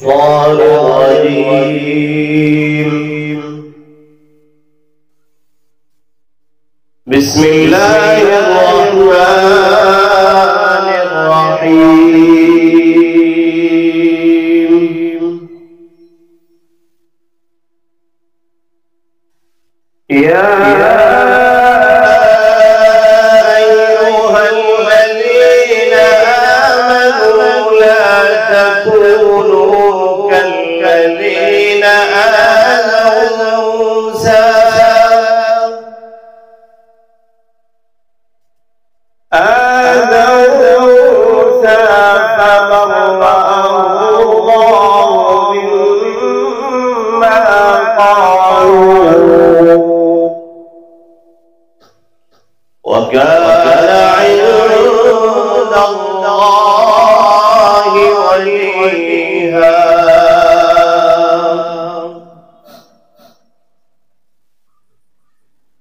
الشيطان الرجيم. بسم الله الرحمن الرحيم. يا أيها الذين آمنوا لا تكونوا كالذين آذوا موسى فبرأه الله مما قالوا وكان عند الله وجيها.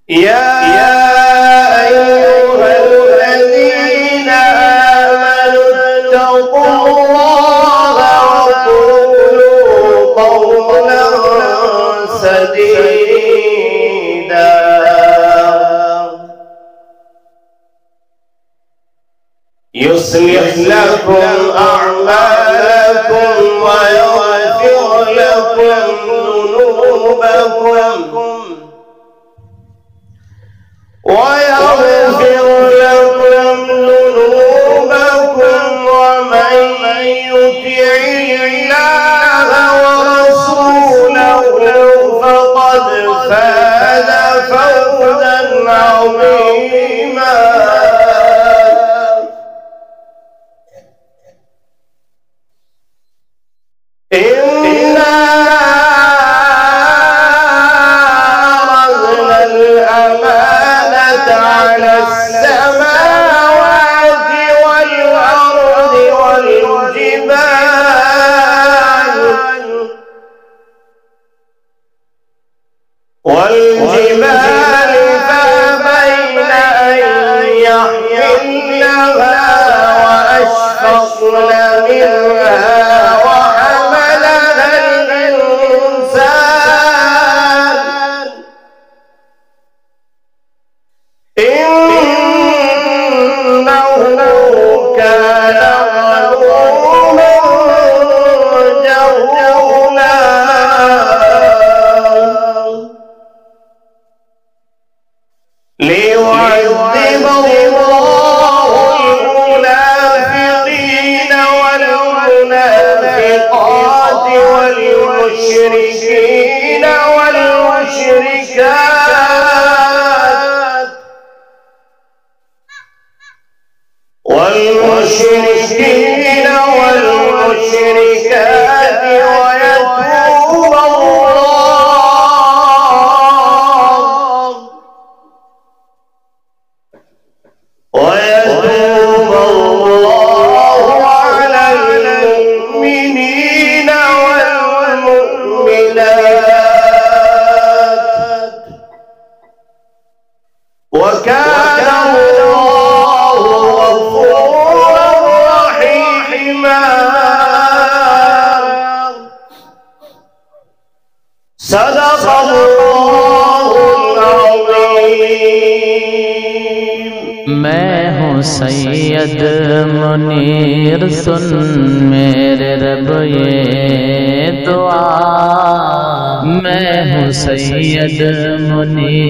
يا أيها الذين آمنوا اتقوا الله وقولوا قولا سديدا يصلح لكم أعمالكم ويغفر لكم ذنوبكم ومن يطع الله ورسوله فقد فاز فوزا عظيما. إنا عرضنا الأمانة على السماوات والأرض والجبال فأبين أن يحملنها وأشفقن منها وحملها الإنسان إنه كان ظلوما جهولا. ليعذب الله المنافقين والمنافقات والمشركين والمشركات ويتوب الله على المؤمنين والمؤمنات وكان الله غفورا رحيما. صدق الله العظيم. मैं हूँ सैयद मुनीर सुन मेरे रब ये दुआ। मैं हूँ सैयद मुनीर